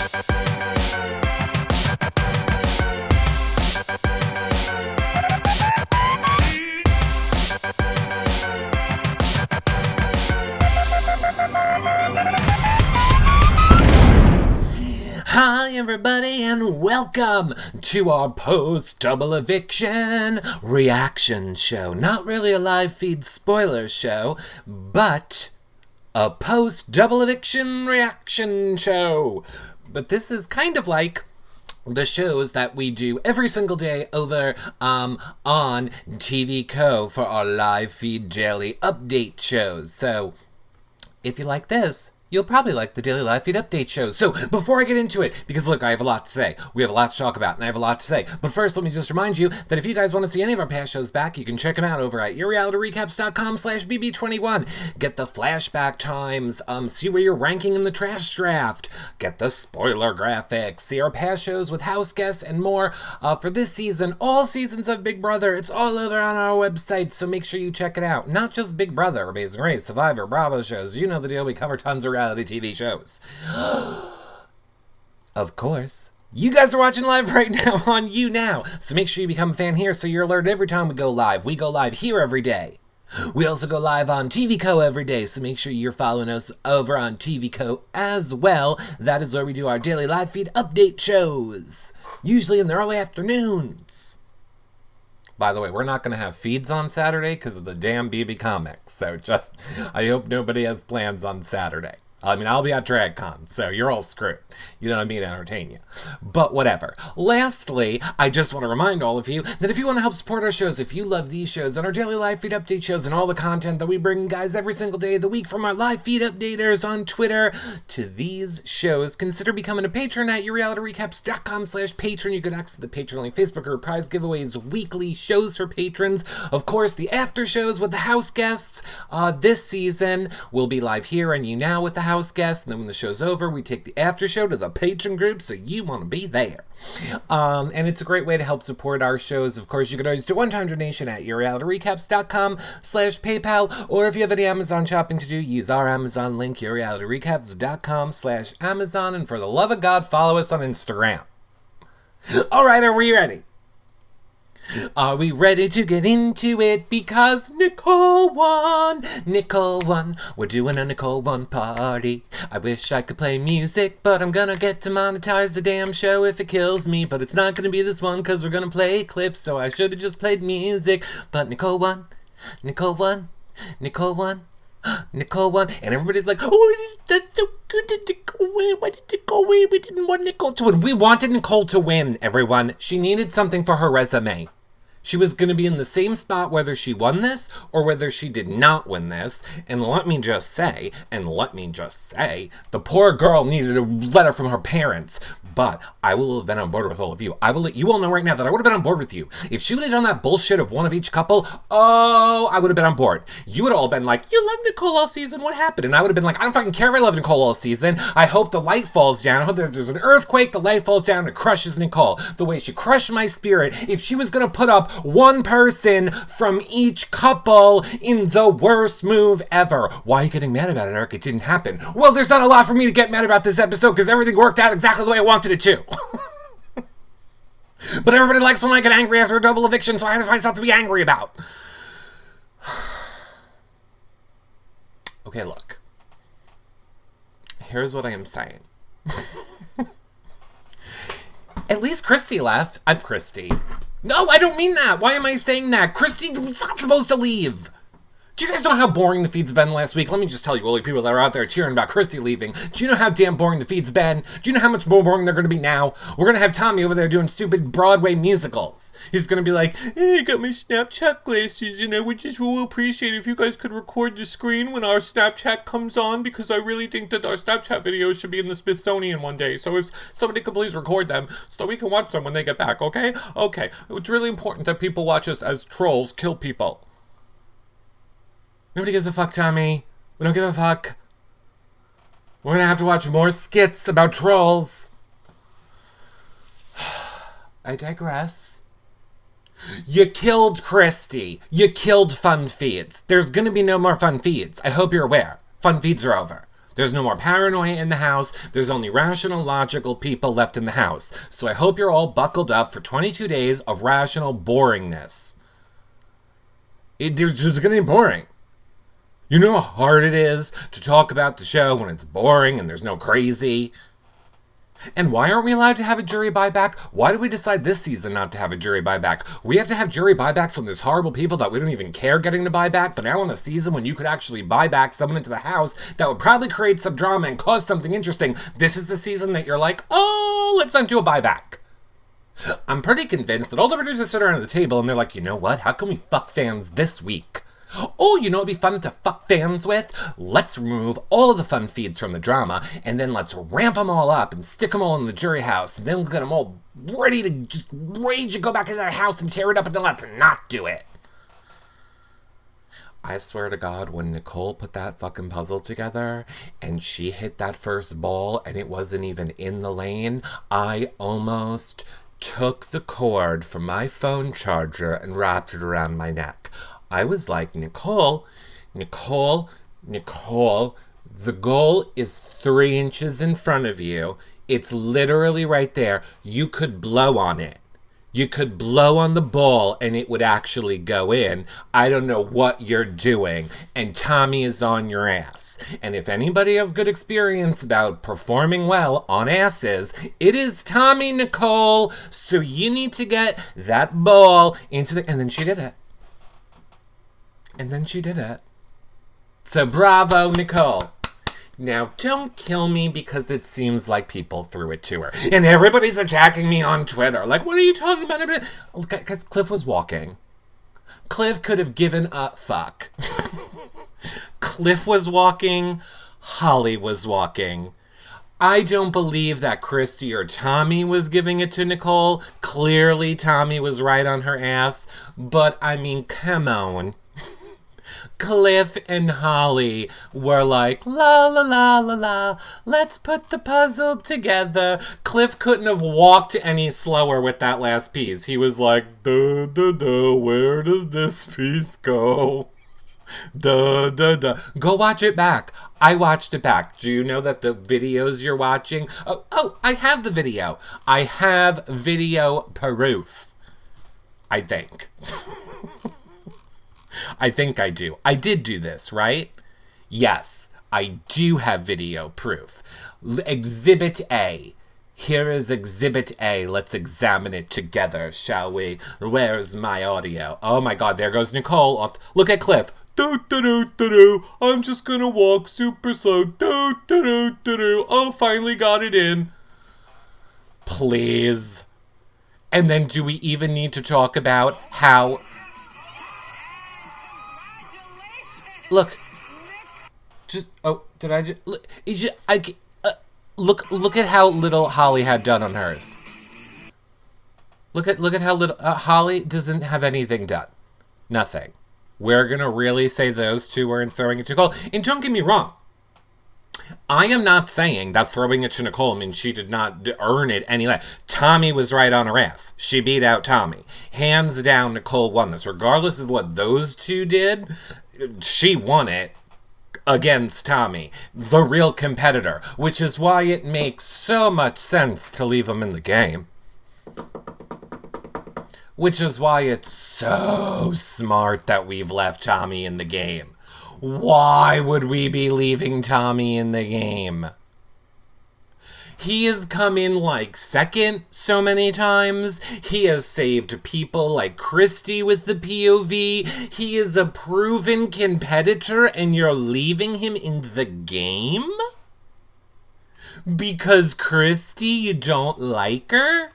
Hi everybody and welcome to our post-double eviction reaction show. Not really a live feed spoiler show, but a post-double eviction reaction show. But this is kind of like the shows that we do every single day over on TV Co for our live feed daily update shows. So if you like this, you'll probably like the daily live feed update shows. So before I get into it, because look, I have a lot to say. We have a lot to talk about, and I have a lot to say. But first, let me just remind you that if you guys want to see any of our past shows back, you can check them out over at yourrealityrecaps.com/bb21. Get the flashback times, see where you're ranking in the trash draft, get the spoiler graphics, see our past shows with house guests and more. For this season, all seasons of Big Brother, it's all over on our website, so make sure you check it out. Not just Big Brother, Amazing Race, Survivor, Bravo shows. You know the deal. We cover tons of reality TV shows. Of course, you guys are watching live right now on YouNow, so make sure you become a fan here so you're alerted every time we go live. We go live here every day. We also go live on TV Co every day, so make sure you're following us over on TV Co as well. That is where we do our daily live feed update shows, usually in the early afternoons. By the way, we're not going to have feeds on Saturday because of the damn BB comics, so I hope nobody has plans on Saturday. I mean, I'll be at DragCon, so you're all screwed. You know what I mean? To entertain you. But whatever. Lastly, I just want to remind all of you that if you want to help support our shows, if you love these shows and our daily live feed update shows and all the content that we bring guys every single day of the week from our live feed updaters on Twitter to these shows, consider becoming a patron at yourrealityrecaps.com/patron. You can access the patron-only Facebook group, prize giveaways, weekly shows for patrons. Of course, the after shows with the house guests this season will be live here and YouNow with the house guests, and then when the show's over, we take the after show to the patron group, so you want to be there. And it's a great way to help support our shows. Of course, you can always do a one-time donation at yourrealityrecaps.com/PayPal, or if you have any Amazon shopping to do, use our Amazon link, yourrealityrecaps.com/Amazon, and for the love of God, follow us on Instagram. All right, are we ready? Are we ready to get into it? Because Nicole won! Nicole won. We're doing a Nicole won party. I wish I could play music, but I'm gonna get to monetize the damn show if it kills me. But it's not gonna be this one because we're gonna play clips, so I should have just played music. But Nicole won. Nicole won. Nicole won. Nicole won. And everybody's like, oh, that's so good. Did Nicole win? Why did Nicole win? We didn't want Nicole to win. We wanted Nicole to win, everyone. She needed something for her resume. She was going to be in the same spot whether she won this or whether she did not win this. And let me just say, the poor girl needed a letter from her parents. But I will have been on board with all of you. I will let you all know right now that I would have been on board with you. If she would have done that bullshit of one of each couple, oh, I would have been on board. You would have all been like, you love Nicole all season, what happened? And I would have been like, I don't fucking care if I love Nicole all season. I hope the light falls down. I hope there's an earthquake, the light falls down, and it crushes Nicole. The way she crushed my spirit. If she was going to put up one person from each couple in the worst move ever. Why are you getting mad about it, Eric? It didn't happen. Well, there's not a lot for me to get mad about this episode because everything worked out exactly the way I wanted it to. But everybody likes when I get angry after a double eviction, so I have to find something to be angry about. Okay, look. Here's what I am saying. At least Christy left. I'm Christy. No, I don't mean that. Why am I saying that? Christy was not supposed to leave. Do you guys know how boring the feed's been last week? Let me just tell you, all you people that are out there cheering about Christy leaving. Do you know how damn boring the feed's been? Do you know how much more boring they're going to be now? We're going to have Tommy over there doing stupid Broadway musicals. He's going to be like, hey, I got my Snapchat glasses, and I would just really appreciate if you guys could record the screen when our Snapchat comes on, because I really think that our Snapchat videos should be in the Smithsonian one day. So if somebody could please record them so we can watch them when they get back, okay? Okay. It's really important that people watch us as trolls kill people. Nobody gives a fuck, Tommy. We don't give a fuck. We're gonna have to watch more skits about trolls. I digress. You killed Christy. You killed Fun Feeds. There's gonna be no more Fun Feeds. I hope you're aware. Fun Feeds are over. There's no more paranoia in the house. There's only rational, logical people left in the house. So I hope you're all buckled up for 22 days of rational boringness. It's just going to be boring. You know how hard it is to talk about the show when it's boring and there's no crazy? And why aren't we allowed to have a jury buyback? Why did we decide this season not to have a jury buyback? We have to have jury buybacks from these horrible people that we don't even care getting to buy back, but now in a season when you could actually buy back someone into the house that would probably create some drama and cause something interesting, this is the season that you're like, oh, let's not do a buyback. I'm pretty convinced that all the producers sit around at the table and they're like, you know what? How can we fuck fans this week? Oh, you know what'd be fun to fuck fans with? Let's remove all of the fun feeds from the drama, and then let's ramp them all up and stick them all in the jury house, and then we'll get them all ready to just rage and go back into their house and tear it up, and then let's not do it. I swear to God, when Nicole put that fucking puzzle together, and she hit that first ball, and it wasn't even in the lane, I almost took the cord from my phone charger and wrapped it around my neck. I was like, Nicole, the goal is 3 inches in front of you. It's literally right there. You could blow on it. You could blow on the ball and it would actually go in. I don't know what you're doing. And Tommy is on your ass. And if anybody has good experience about performing well on asses, it is Tommy, Nicole. So you need to get that ball into the... And then she did it. So bravo, Nicole. Now, don't kill me because it seems like people threw it to her. And everybody's attacking me on Twitter. Like, what are you talking about? Because Cliff was walking. Cliff could have given a fuck. Cliff was walking. Holly was walking. I don't believe that Christy or Tommy was giving it to Nicole. Clearly, Tommy was right on her ass. But, I mean, come on. Cliff and Holly were like, la la la la la, let's put the puzzle together. Cliff couldn't have walked any slower with that last piece. He was like, duh, duh, duh, where does this piece go? Duh, duh, duh. Go watch it back. I watched it back. Do you know that the videos you're watching? Oh, I have the video. I have video proof. I think. I think I do. I did do this, right? Yes, I do have video proof. Exhibit A. Here is Exhibit A. Let's examine it together, shall we? Where's my audio? Oh my God, there goes Nicole. Off. Look at Cliff. Do-do-do-do-do. I'm just gonna walk super slow. Do-do-do-do-do. Oh, finally got it in. Please. And then do we even need to talk about how... Look, just, oh, did I just, look at how little Holly had done on hers. Look at how little, Holly doesn't have anything done. Nothing. We're gonna really say those two weren't throwing it to Nicole. And don't get me wrong. I am not saying that throwing it to Nicole means she did not earn it any less. Tommy was right on her ass. She beat out Tommy. Hands down, Nicole won this. Regardless of what those two did, she won it against Tommy, the real competitor, which is why it makes so much sense to leave him in the game. Which is why it's so smart that we've left Tommy in the game. Why would we be leaving Tommy in the game? He has come in like second so many times. He has saved people like Christy with the POV. He is a proven competitor and you're leaving him in the game? Because Christy, you don't like her?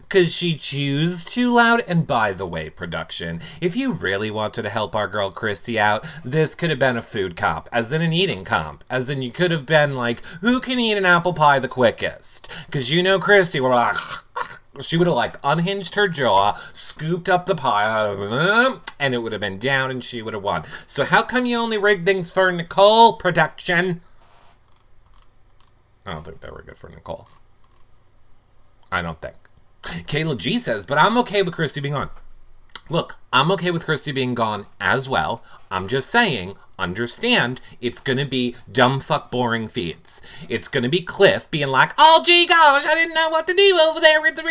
Because she chews too loud? And by the way, production, if you really wanted to help our girl Christy out, this could have been a food comp, as in an eating comp. As in you could have been like, who can eat an apple pie the quickest? Because you know Christy would like, she would have like unhinged her jaw, scooped up the pie, and it would have been down and she would have won. So how come you only rigged things for Nicole, production? I don't think they were good for Nicole. I don't think. Kayla G says, but I'm okay with Christy being on. Look, I'm okay with Christy being gone as well. I'm just saying, understand, it's gonna be dumb fuck boring feeds. It's gonna be Cliff being like, oh gee gosh, I didn't know what to do over there with the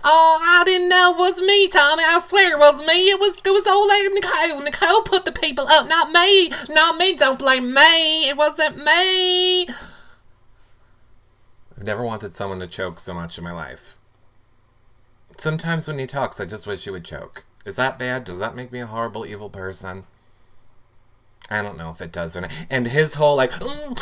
oh, I didn't know it was me, Tommy. I swear it was me. It was old lady Nicole. Nicole put the people up, not me. Not me, don't blame me. It wasn't me. I've never wanted someone to choke so much in my life. Sometimes when he talks, I just wish he would choke. Is that bad? Does that make me a horrible, evil person? I don't know if it does or not. And his whole, like, oh,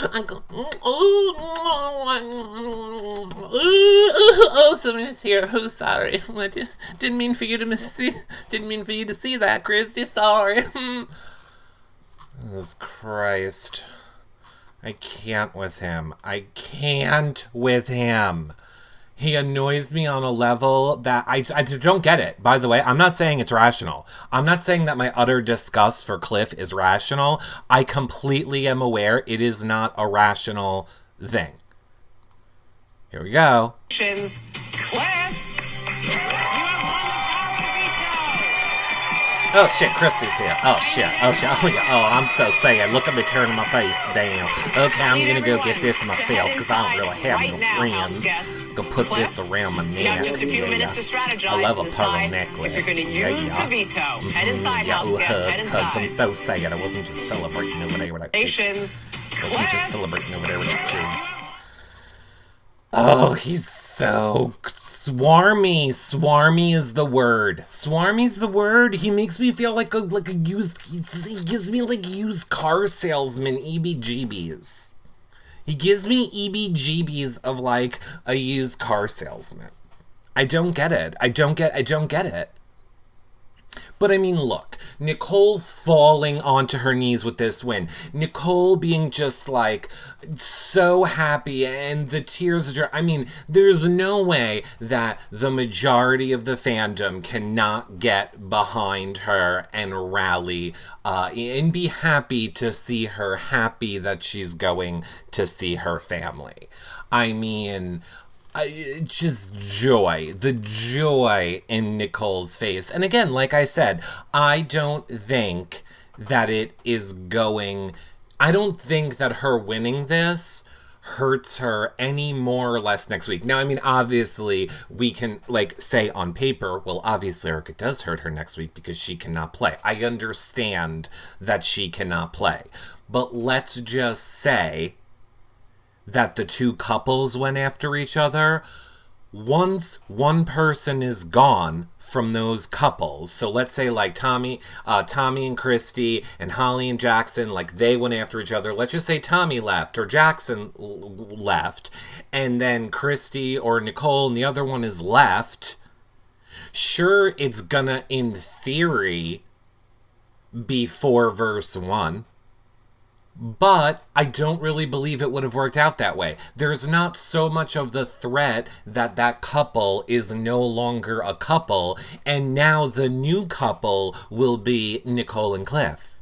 someone's here. Oh, sorry. I didn't mean for you to see that, Christy. Sorry. Jesus Christ. I can't with him. I can't with him. He annoys me on a level that I don't get it. By the way, I'm not saying it's rational. I'm not saying that my utter disgust for Cliff is rational. I completely am aware it is not a rational thing. Here we go. Cliff, oh shit, Christy's here. Oh shit. Oh shit. Oh yeah. Oh, I'm so sad. Look at me turning my face down. Okay, I'm gonna go get this myself because I don't really have no friends. Go put this around my neck. I love a pearl necklace. Hugs. I'm so sad. I wasn't just celebrating over there with bitches. Oh, he's so swarmy. Swarmy is the word. Swarmy's the word. He makes me feel like a used. He gives me like used car salesman EBGBs. He gives me EBGBs of like a used car salesman. I don't get it. I don't get it. But I mean, look, Nicole falling onto her knees with this win. Nicole being just like so happy and the tears. I mean, there's no way that the majority of the fandom cannot get behind her and rally and be happy to see her happy that she's going to see her family. I mean, just joy, the joy in Nicole's face. And again, like I said, I don't think that I don't think that her winning this hurts her any more or less next week. Now, I mean, obviously, we can, like, say on paper, well, obviously, Erica does hurt her next week because she cannot play. I understand that she cannot play. But let's just say that the two couples went after each other. Once one person is gone from those couples, so let's say like Tommy and Christy and Holly and Jackson, like they went after each other. Let's just say Tommy left or Jackson left, and then Christy or Nicole and the other one is left. Sure, it's gonna, in theory, be 4 versus 1. But I don't really believe it would have worked out that way. There's not so much of the threat that that couple is no longer a couple, and now the new couple will be Nicole and Cliff.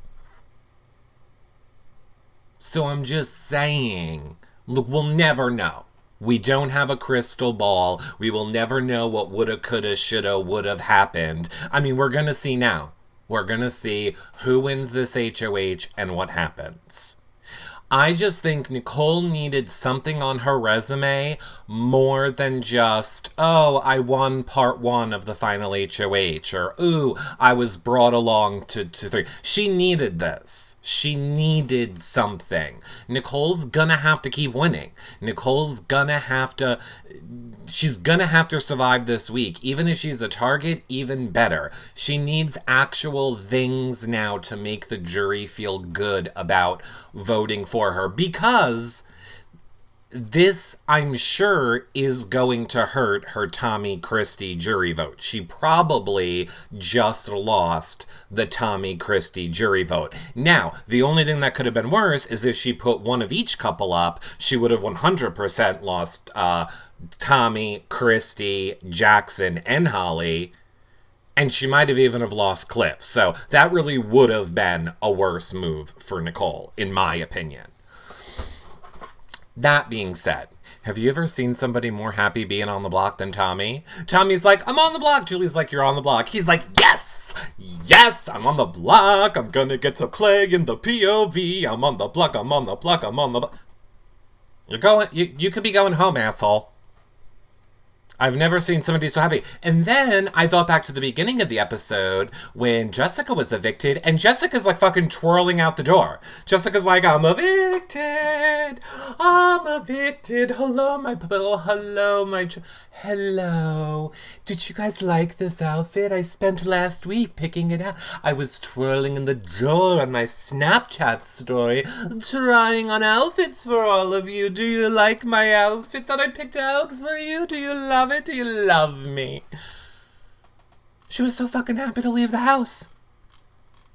So I'm just saying, look, we'll never know. We don't have a crystal ball. We will never know what woulda, coulda, shoulda, would have happened. I mean, we're gonna see now. We're going to see who wins this HOH and what happens. I just think Nicole needed something on her resume more than just, oh, I won part 1 of the final HOH, or, ooh, I was brought along to 3. She needed this. She needed something. Nicole's gonna have to keep winning. She's gonna have to survive this week. Even if she's a target, even better. She needs actual things now to make the jury feel good about voting for her, because this, I'm sure, is going to hurt her Tommy Christie jury vote. She probably just lost the Tommy Christie jury vote. Now, the only thing that could have been worse is if she put one of each couple up, she would have 100% lost Tommy, Christie, Jackson, and Holly, and she might have even have lost Cliff. So that really would have been a worse move for Nicole, in my opinion. That being said, Have you ever seen somebody more happy being on the block than Tommy? Tommy's like, I'm on the block. Julie's like, you're on the block. He's like, yes! Yes! I'm on the block. I'm gonna get to play in the POV. I'm on the block. I'm on the block. I'm on the block. You could be going home, asshole. I've never seen somebody so happy. And then I thought back to the beginning of the episode when Jessica was evicted, and Jessica's like fucking twirling out the door. Jessica's like, I'm evicted. I'm evicted. Hello, my people. Hello, hello. Did you guys like this outfit? I spent last week picking it out. I was twirling in the door on my Snapchat story, trying on outfits for all of you. Do you like my outfit that I picked out for you? Do you love it? Do you love me? She was so fucking happy to leave the house.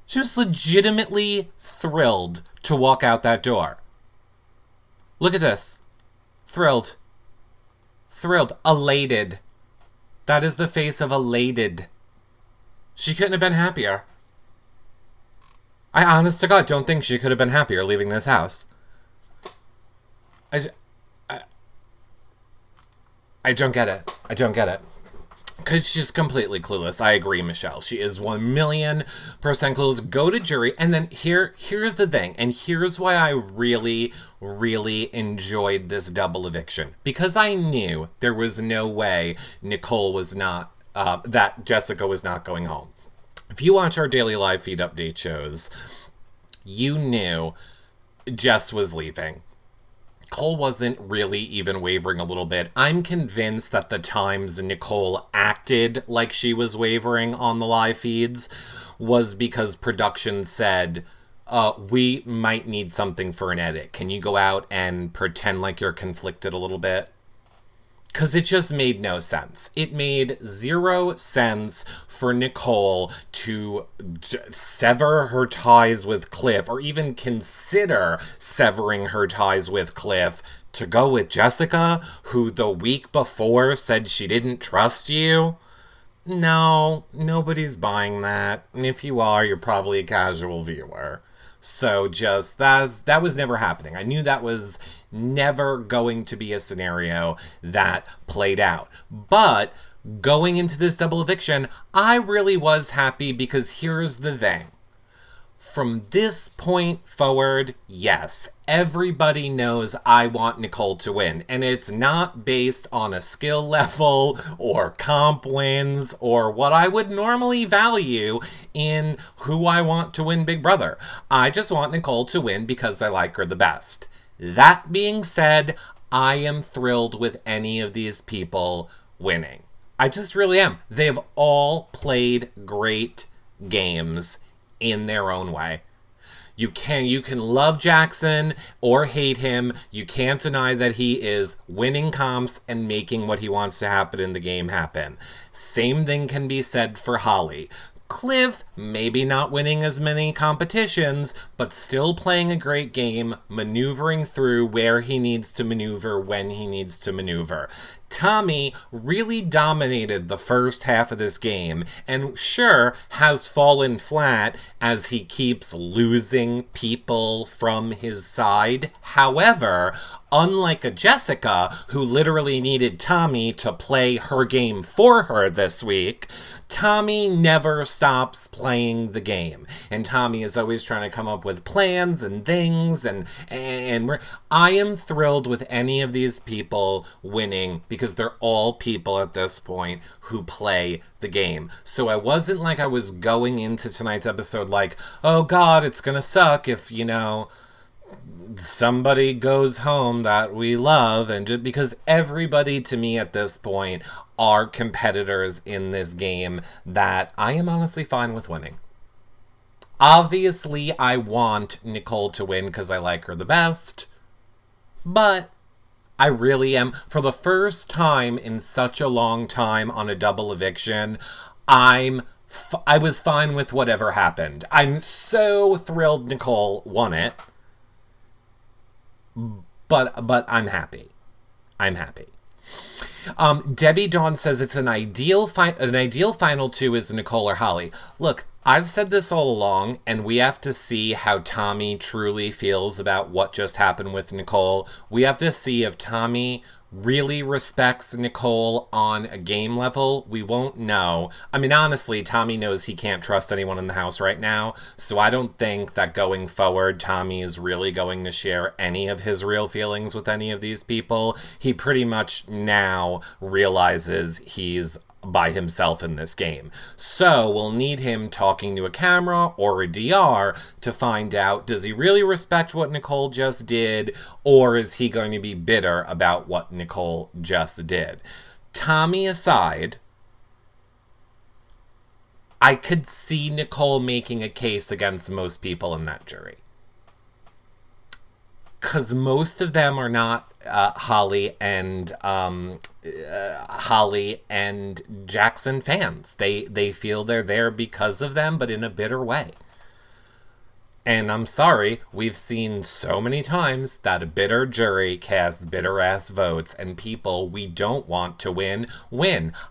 She was legitimately thrilled to walk out that door. Look at this. Thrilled. Thrilled. Elated. That is the face of elated. She couldn't have been happier. I honest to God don't think she could have been happier leaving this house. I don't get it. I don't get it. Because she's completely clueless. I agree, Michelle. She is 1,000,000% clueless. Go to jury. And then here's the thing. And here's why I really, really enjoyed this double eviction. Because I knew there was no way Nicole was not, that Jessica was not going home. If you watch our daily live feed update shows, you knew Jess was leaving. Nicole wasn't really even wavering a little bit. I'm convinced that the times Nicole acted like she was wavering on the live feeds was because production said, we might need something for an edit. Can you go out and pretend like you're conflicted a little bit? Because it just made no sense. It made 0 sense for Nicole to sever her ties with Cliff, or even consider severing her ties with Cliff, to go with Jessica, who the week before said she didn't trust you. No, nobody's buying that. And if you are, you're probably a casual viewer. So just, that was never happening. I knew that was never going to be a scenario that played out. But going into this double eviction, I really was happy because here's the thing. From this point forward, yes, everybody knows I want Nicole to win. And it's not based on a skill level or comp wins or what I would normally value in who I want to win Big Brother. I just want Nicole to win because I like her the best. That being said, I am thrilled with any of these people winning. I just really am. They've all played great games in their own way. You can love Jackson or hate him. You can't deny that he is winning comps and making what he wants to happen in the game happen. Same thing can be said for Holly. Cliff, maybe not winning as many competitions, but still playing a great game, maneuvering through where he needs to maneuver when he needs to maneuver. Tommy really dominated the first half of this game, and sure, has fallen flat as he keeps losing people from his side. However, unlike a Jessica, who literally needed Tommy to play her game for her this week, Tommy never stops playing the game. And Tommy is always trying to come up with plans and things, and I am thrilled with any of these people winning because they're all people at this point who play the game. So I wasn't like I was going into tonight's episode like, oh God, it's gonna suck if, somebody goes home that we love, and just because everybody to me at this point are competitors in this game that I am honestly fine with winning. Obviously, I want Nicole to win because I like her the best, but I really am. For the first time in such a long time on a double eviction, I was fine with whatever happened. I'm so thrilled Nicole won it. But I'm happy. I'm happy. Debbie Dawn says it's an ideal final two is Nicole or Holly. Look, I've said this all along, and we have to see how Tommy truly feels about what just happened with Nicole. We have to see if Tommy really respects Nicole on a game level. We won't know. I mean, honestly, Tommy knows he can't trust anyone in the house right now, so I don't think that going forward, Tommy is really going to share any of his real feelings with any of these people. He pretty much now realizes he's by himself in this game. So we'll need him talking to a camera or a DR to find out, does he really respect what Nicole just did, or is he going to be bitter about what Nicole just did? Tommy aside, I could see Nicole making a case against most people in that jury. Because most of them are not Holly and Jackson fans. They feel they're there because of them, but in a bitter way. And I'm sorry, we've seen so many times that a bitter jury casts bitter-ass votes, and people we don't want to win,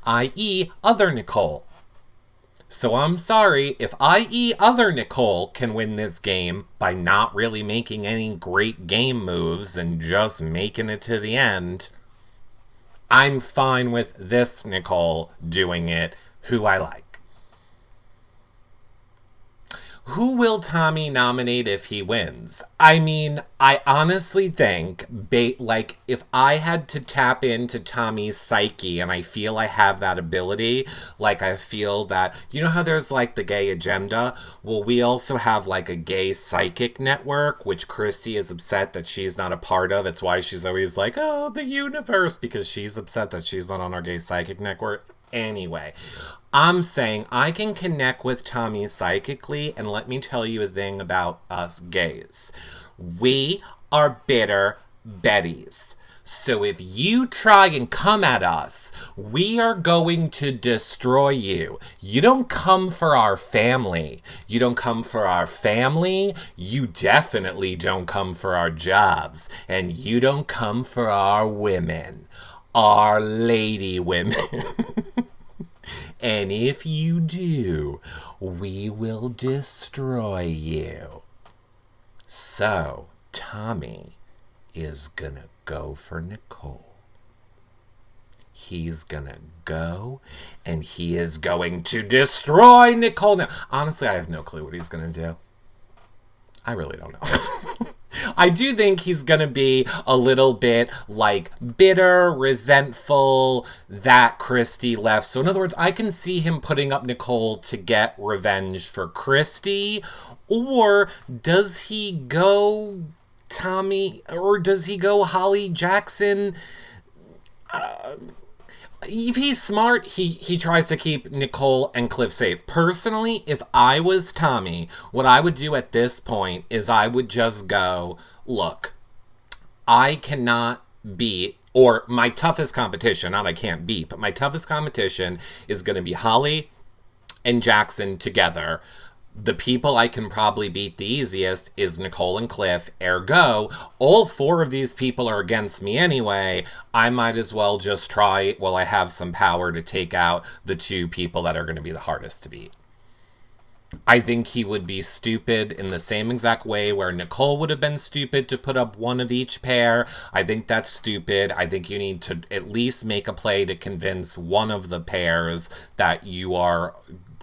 i.e. other Nicole. So I'm sorry, if i.e. other Nicole can win this game by not really making any great game moves and just making it to the end, I'm fine with this Nicole doing it, who I like. Who will Tommy nominate if he wins? I mean, I honestly think, if I had to tap into Tommy's psyche, and I feel I have that ability, I feel that, you know how there's, the gay agenda? Well, we also have, a gay psychic network, which Christy is upset that she's not a part of. It's why she's always like, oh, the universe, because she's upset that she's not on our gay psychic network. Anyway, I'm saying I can connect with Tommy psychically, and let me tell you a thing about us gays. We are bitter Bettys. So if you try and come at us, we are going to destroy you. You don't come for our family. You don't come for our family. You definitely don't come for our jobs. And you don't come for our women. Our lady women. And if you do, we will destroy you. So, Tommy is gonna go for Nicole. He's gonna go, and he is going to destroy Nicole. Now, honestly, I have no clue what he's gonna do. I really don't know. I do think he's gonna be a little bit bitter, resentful that Christy left. So in other words, I can see him putting up Nicole to get revenge for Christy. Or does he go Tommy, or does he go Holly Jackson? If he's smart, he tries to keep Nicole and Cliff safe. Personally, if I was Tommy, what I would do at this point is I would just go, look, I cannot beat, or my toughest competition, not I can't beat, but my toughest competition is going to be Holly and Jackson together. The people I can probably beat the easiest is Nicole and Cliff. Ergo, all four of these people are against me anyway. I might as well just try, while I have some power, to take out the two people that are going to be the hardest to beat. I think he would be stupid in the same exact way where Nicole would have been stupid to put up one of each pair. I think that's stupid. I think you need to at least make a play to convince one of the pairs that you are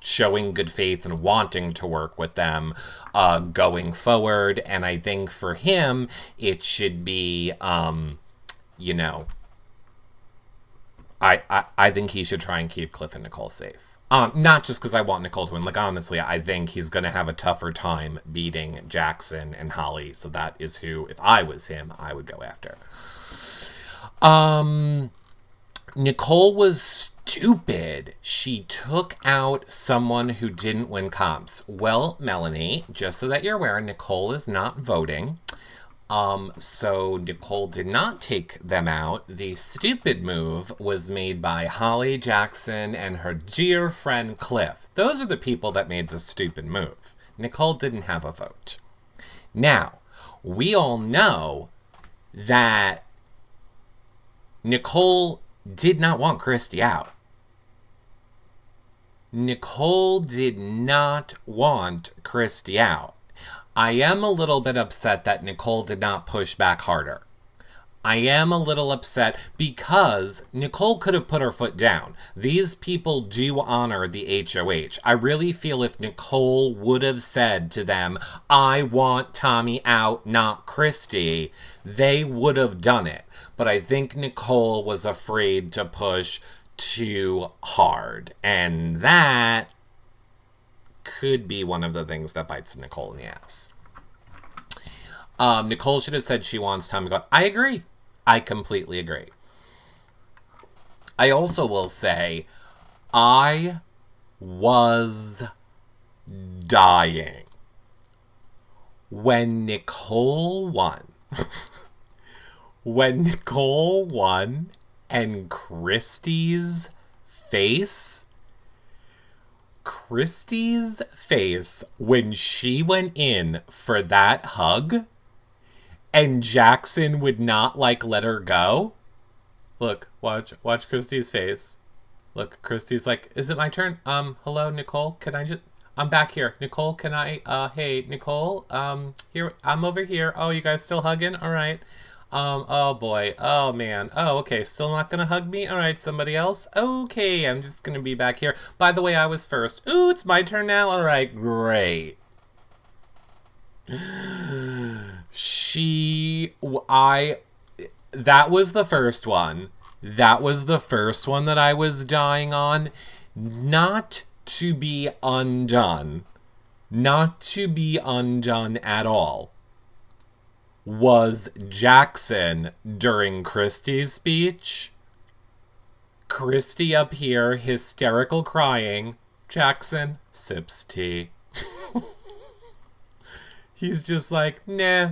showing good faith and wanting to work with them going forward. And I think for him, it should be, I think he should try and keep Cliff and Nicole safe. Not just because I want Nicole to win. Honestly, I think he's going to have a tougher time beating Jackson and Holly. So that is who, if I was him, I would go after. Nicole was stupid. She took out someone who didn't win comps. Well, Melanie, just so that you're aware, Nicole is not voting. So Nicole did not take them out. The stupid move was made by Holly Jackson and her dear friend Cliff. Those are the people that made the stupid move. Nicole didn't have a vote. Now, we all know that Nicole did not want Christy out. Nicole did not want Christy out. I am a little bit upset that Nicole did not push back harder. I am a little upset because Nicole could have put her foot down. These people do honor the HOH. I really feel if Nicole would have said to them, I want Tommy out, not Christy, they would have done it. But I think Nicole was afraid to push too hard. And that could be one of the things that bites Nicole in the ass. Nicole should have said she wants Tommy to go. I agree. I completely agree. I also will say, I was dying when Nicole won. When Nicole won and Christy's face when she went in for that hug and Jackson would not, let her go. Look, watch Christy's face. Look, Christy's like, is it my turn? Hello, Nicole? Can I just... I'm back here. Nicole, can I... hey, Nicole? Here, I'm over here. Oh, you guys still hugging? All right. Oh boy. Oh man. Oh, okay. Still not gonna hug me? All right, somebody else? Okay, I'm just gonna be back here. By the way, I was first. Ooh, it's my turn now? All right, great. That was the first one. That was the first one that I was dying on. Not to be undone. Not to be undone at all. Was Jackson during Christy's speech. Christy up here, hysterical crying. Jackson sips tea. He's just like, nah,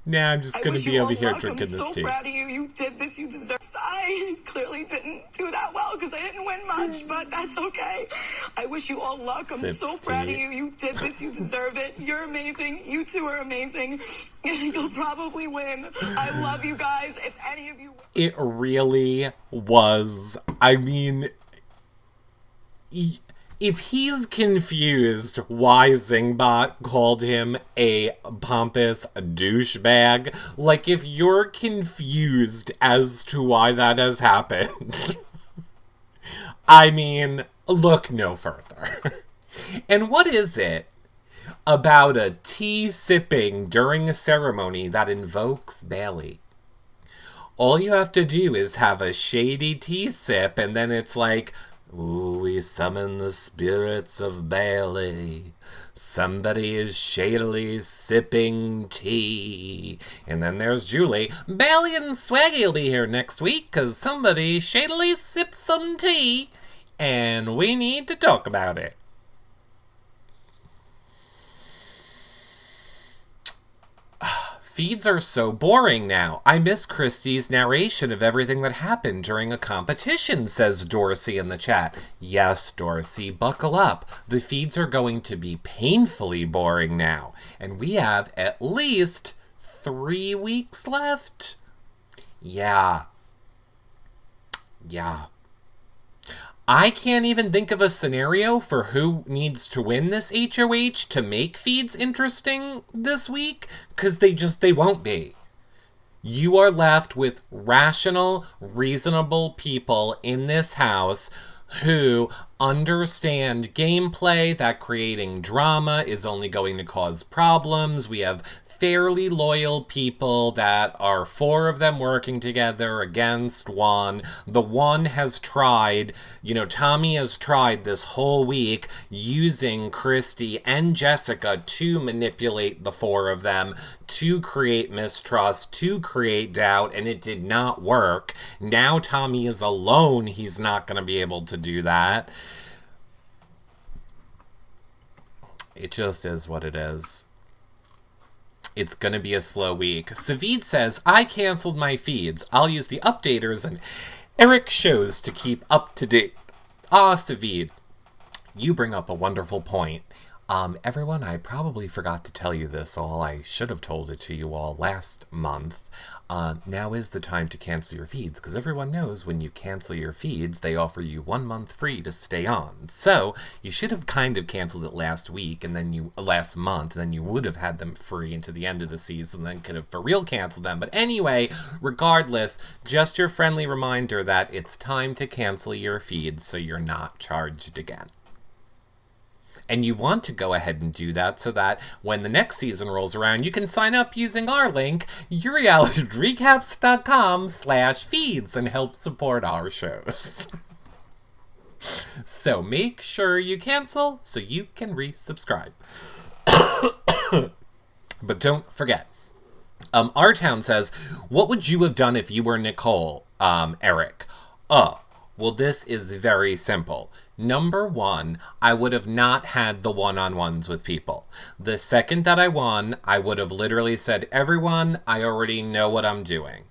I'm just going to be over here drinking this tea. I'm so proud of you. You did this. You deserve it. I clearly didn't do that well because I didn't win much, but that's okay. I wish you all luck. I'm so proud of you. You did this. You deserve it. You're amazing. You two are amazing. You'll probably win. I love you guys. If any of you... It really was. I mean... If he's confused why Zingbot called him a pompous douchebag, if you're confused as to why that has happened, I mean, look no further. And what is it about a tea sipping during a ceremony that invokes Bailey? All you have to do is have a shady tea sip, and then it's like... Ooh, we summon the spirits of Bailey. Somebody is shadily sipping tea. And then there's Julie. Bailey and Swaggy will be here next week because somebody shadily sipped some tea. And we need to talk about it. Feeds are so boring now. I miss Christy's narration of everything that happened during a competition, says Dorsey in the chat. Yes, Dorsey, buckle up. The feeds are going to be painfully boring now. And we have at least 3 weeks left. Yeah. I can't even think of a scenario for who needs to win this HOH to make feeds interesting this week, because they won't be. You are left with rational, reasonable people in this house who understand gameplay, that creating drama is only going to cause problems. We have fairly loyal people that are 4 of them working together against one. The one has tried, Tommy has tried this whole week using Christy and Jessica to manipulate the 4 of them, to create mistrust, to create doubt, and it did not work. Now Tommy is alone. He's not going to be able to do that. It just is what it is. It's going to be a slow week. Savid says, I canceled my feeds. I'll use the updaters and Eric shows to keep up to date. Ah, Savid, you bring up a wonderful point. Everyone, I probably forgot to tell you this all. I should have told it to you all last month. Now is the time to cancel your feeds, because everyone knows when you cancel your feeds, they offer you 1 month free to stay on. So you should have kind of canceled it last week, and then last month, and then you would have had them free into the end of the season, then could have for real canceled them. But anyway, regardless, just your friendly reminder that it's time to cancel your feeds so you're not charged again. And you want to go ahead and do that so that when the next season rolls around, you can sign up using our link, yourrealityrecaps.com/feeds, and help support our shows. So make sure you cancel so you can resubscribe. But don't forget, Our Town says, what would you have done if you were Nicole, Eric? Well, this is very simple. Number one, I would have not had the one-on-ones with people. The second that I won, I would have literally said, everyone, I already know what I'm doing.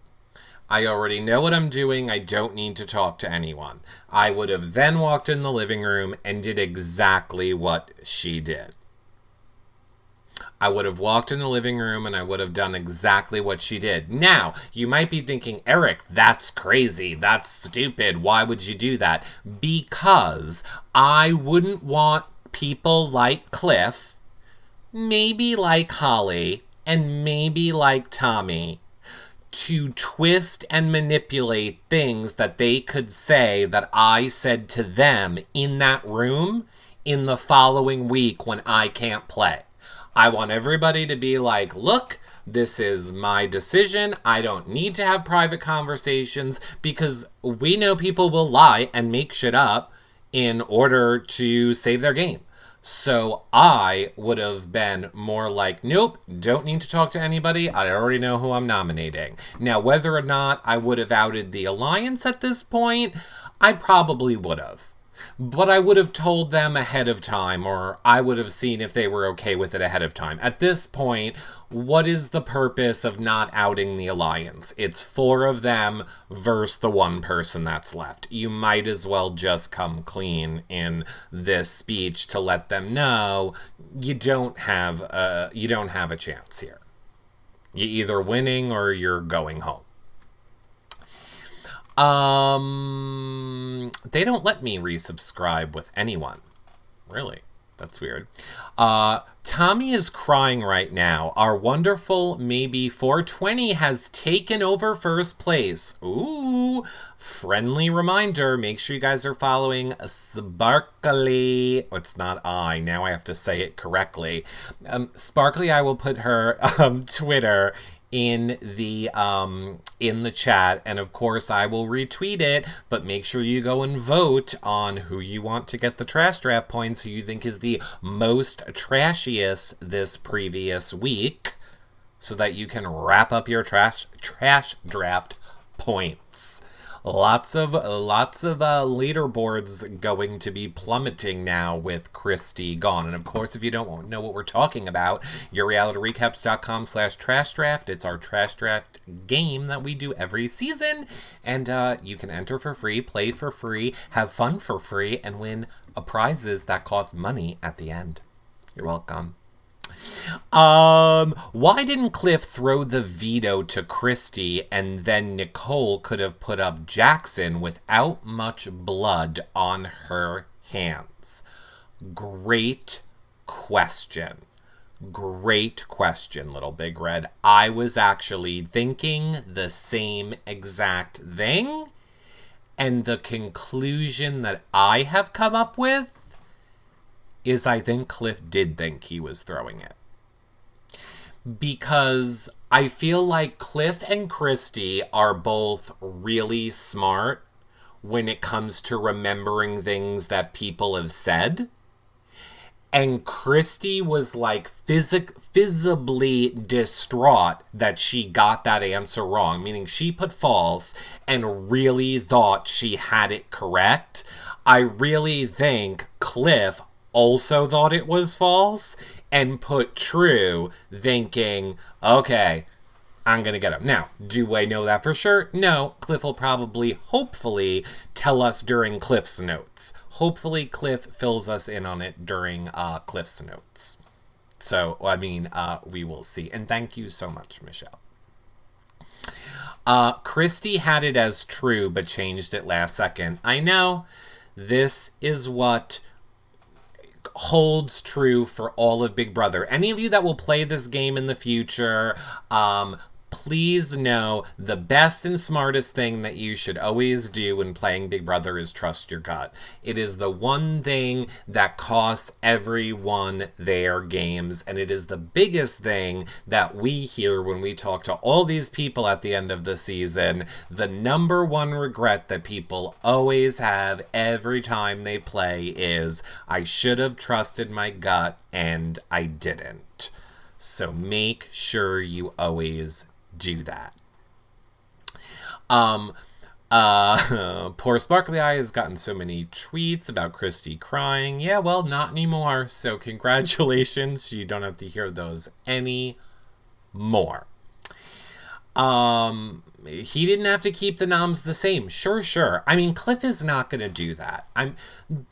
I already know what I'm doing. I don't need to talk to anyone. I would have then walked in the living room and did exactly what she did. I would have walked in the living room and I would have done exactly what she did. Now, you might be thinking, Eric, that's crazy. That's stupid. Why would you do that? Because I wouldn't want people like Cliff, maybe like Holly, and maybe like Tommy to twist and manipulate things that they could say that I said to them in that room in the following week when I can't play. I want everybody to be like, look, this is my decision. I don't need to have private conversations, because we know people will lie and make shit up in order to save their game. So I would have been more like, nope, don't need to talk to anybody. I already know who I'm nominating. Now, whether or not I would have outed the alliance at this point, I probably would have. But I would have told them ahead of time, or I would have seen if they were okay with it ahead of time. At this point, what is the purpose of not outing the alliance? It's 4 of them versus the 1 person that's left. You might as well just come clean in this speech to let them know you don't have a chance here. You're either winning or you're going home. They don't let me resubscribe with anyone. Really? That's weird. Tommy is crying right now. Our wonderful maybe 420 has taken over first place. Ooh, friendly reminder. Make sure you guys are following Sparkly. Oh, it's not I. Now I have to say it correctly. Sparkly, I will put her Twitter in the chat, and of course I will retweet it, but make sure you go and vote on who you want to get the trash draft points, who you think is the most trashiest this previous week, so that you can wrap up your trash draft points. Lots of leaderboards going to be plummeting now with Christy gone. And of course, if you don't know what we're talking about, yourrealityrecaps.com/trash draft. It's our trash draft game that we do every season. And you can enter for free, play for free, have fun for free, and win prizes that cost money at the end. You're welcome. Why didn't Cliff throw the veto to Christy, and then Nicole could have put up Jackson without much blood on her hands? Great question. Great question, Little Big Red. I was actually thinking the same exact thing, and the conclusion that I have come up with is I think Cliff did think he was throwing it. Because I feel like Cliff and Christy are both really smart when it comes to remembering things that people have said. And Christy was like visibly distraught that she got that answer wrong, meaning she put false and really thought she had it correct. I really think Cliff also thought it was false and put true, thinking, okay, I'm going to get him. Now, do I know that for sure? No. Cliff will probably, hopefully, tell us during Cliff's notes. Hopefully, Cliff fills us in on it during Cliff's notes. So, I mean, we will see. And thank you so much, Michelle. Christy had it as true, but changed it last second. I know. This is what holds true for all of Big Brother. Any of you that will play this game in the future, please know the best and smartest thing that you should always do when playing Big Brother is trust your gut. It is the one thing that costs everyone their games, and it is the biggest thing that we hear when we talk to all these people at the end of the season. The number one regret that people always have every time they play is, I should have trusted my gut and I didn't. So make sure you always do that. Poor Sparkly Eye has gotten so many tweets about Christy crying. Yeah, well, not anymore. So congratulations. You don't have to hear those anymore. He didn't have to keep the noms the same. Sure. I mean, Cliff is not going to do that.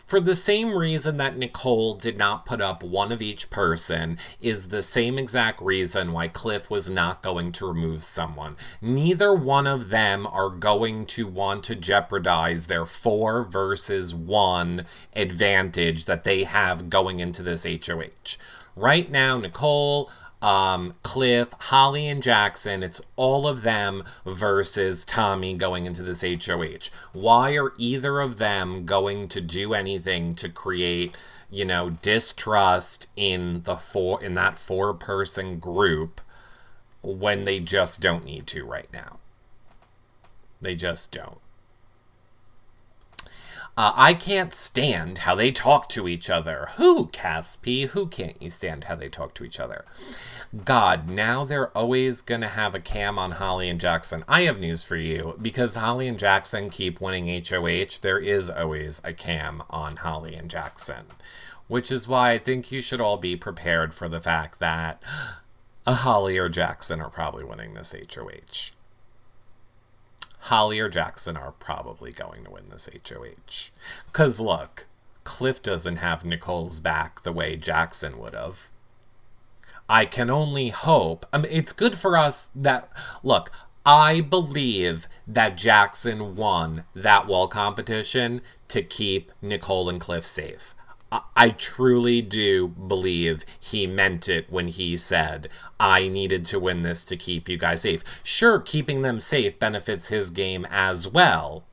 For the same reason that Nicole did not put up one of each person is the same exact reason why Cliff was not going to remove someone. Neither one of them are going to want to jeopardize their 4 versus 1 advantage that they have going into this HOH. Right now, Nicole, Cliff, Holly, and Jackson, it's all of them versus Tommy going into this HOH. Why are either of them going to do anything to create, distrust in that 4-person group when they just don't need to right now? They just don't. I can't stand how they talk to each other. Who, Caspi? Who can't you stand how they talk to each other? God, now they're always going to have a cam on Holly and Jackson. I have news for you. Because Holly and Jackson keep winning HOH, there is always a cam on Holly and Jackson. Which is why I think you should all be prepared for the fact that Holly or Jackson are probably winning this HOH. Holly or Jackson are probably going to win this HOH. Because look, Cliff doesn't have Nicole's back the way Jackson would have. I can only hope. I mean, it's good for us that... Look, I believe that Jackson won that wall competition to keep Nicole and Cliff safe. I truly do believe he meant it when he said, I needed to win this to keep you guys safe. Sure, keeping them safe benefits his game as well.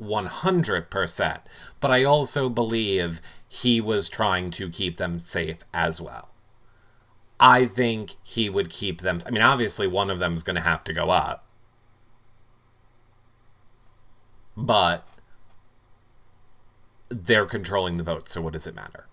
100%. But I also believe he was trying to keep them safe as well. I think he would keep them... I mean, obviously one of them is going to have to go up. But they're controlling the vote, so what does it matter?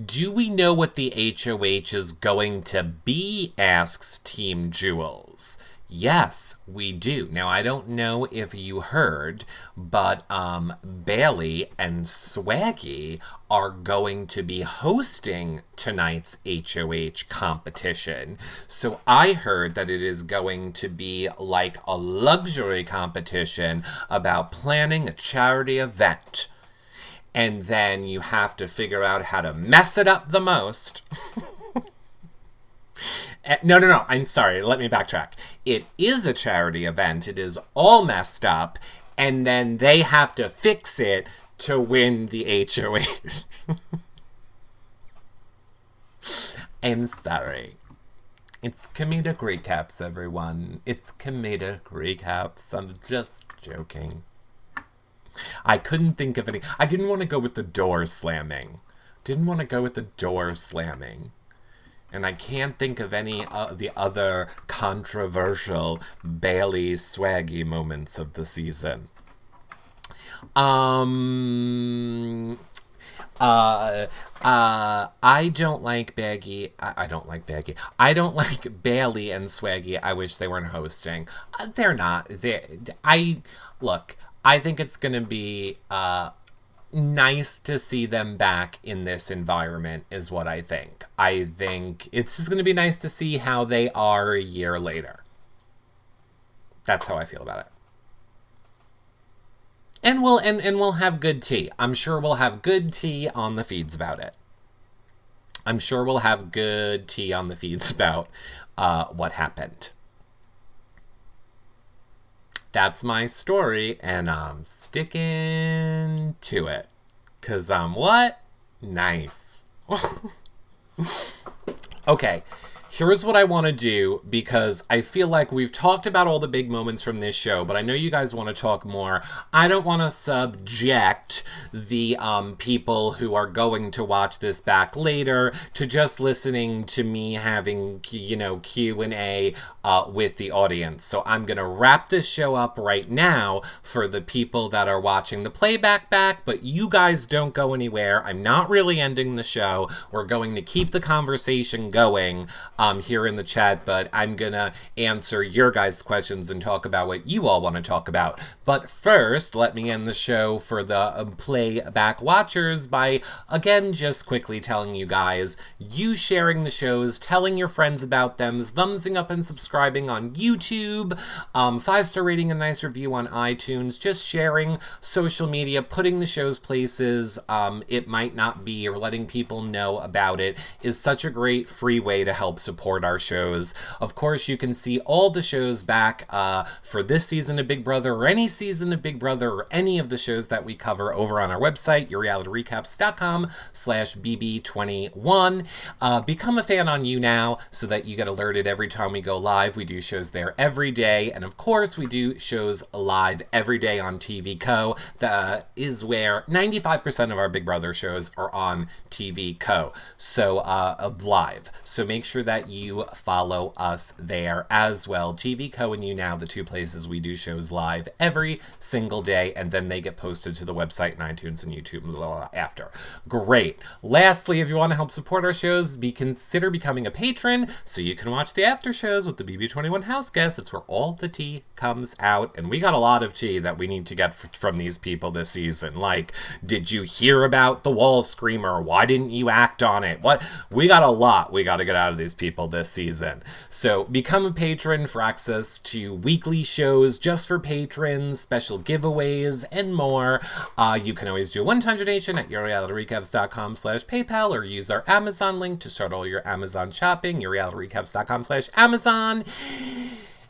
Do we know what the HOH is going to be, asks Team Jules. Yes, we do. Now, I don't know if you heard, but Bailey and Swaggy are going to be hosting tonight's HOH competition. So I heard that it is going to be like a luxury competition about planning a charity event. And then you have to figure out how to mess it up the most. No, I'm sorry. Let me backtrack. It is a charity event. It is all messed up. And then they have to fix it to win the HOH. I'm sorry. It's comedic recaps, everyone. It's comedic recaps. I'm just joking. I couldn't think of any. I didn't want to go with the door slamming. And I can't think of any of the other controversial Bailey Swaggy moments of the season. I don't like Baggy. I don't like Baggy. I don't like Bailey and Swaggy. I wish they weren't hosting. They're not. Look, I think it's going to be nice to see them back in this environment is what I think. I think it's just going to be nice to see how they are a year later. That's how I feel about it. And we'll have good tea. I'm sure we'll have good tea on the feeds about it. I'm sure we'll have good tea on the feeds about what happened. That's my story, and I'm sticking to it. 'Cause what? Nice. Okay. Here's what I want to do, because I feel like we've talked about all the big moments from this show, but I know you guys want to talk more. I don't want to subject the people who are going to watch this back later to just listening to me having, Q&A with the audience. So I'm going to wrap this show up right now for the people that are watching the playback back, but you guys don't go anywhere. I'm not really ending the show. We're going to keep the conversation going here in the chat, but I'm gonna answer your guys' questions and talk about what you all want to talk about. But first, let me end the show for the playback watchers by, again, just quickly telling you guys, you sharing the shows, telling your friends about them, thumbsing up and subscribing on YouTube, 5-star rating and a nice review on iTunes, just sharing social media, putting the shows places it might not be, or letting people know about it is such a great free way to help support our shows. Of course, you can see all the shows back for this season of Big Brother, or any season of Big Brother, or any of the shows that we cover over on our website, yourrealityrecaps.com/bb21. Become a fan on YouNow so that you get alerted every time we go live. We do shows there every day, and of course, we do shows live every day on TV Co. That is where 95% of our Big Brother shows are on TV Co. So live. So make sure that you follow us there as well. TV Co and YouNow, the two places we do shows live every single day, and then they get posted to the website and iTunes and YouTube after. Great. Lastly, if you want to help support our shows, consider becoming a patron so you can watch the after shows with the BB21 house guests. It's where all the tea comes out, and we got a lot of tea that we need to get from these people this season. Like, did you hear about the wall screamer? Why didn't you act on it? What? We got a lot we got to get out of these people this season. So become a patron for access to weekly shows just for patrons, special giveaways, and more. You can always do a one-time donation at yourrealityrecaps.com/PayPal, or use our Amazon link to start all your Amazon shopping, yourrealityrecaps.com/Amazon.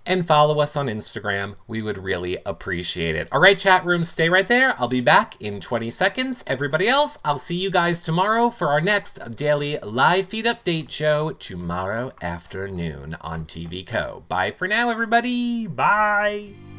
And follow us on Instagram. We would really appreciate it. All right, chat room, stay right there. I'll be back in 20 seconds. Everybody else, I'll see you guys tomorrow for our next daily live feed update show tomorrow afternoon on TV Co. Bye for now, everybody. Bye.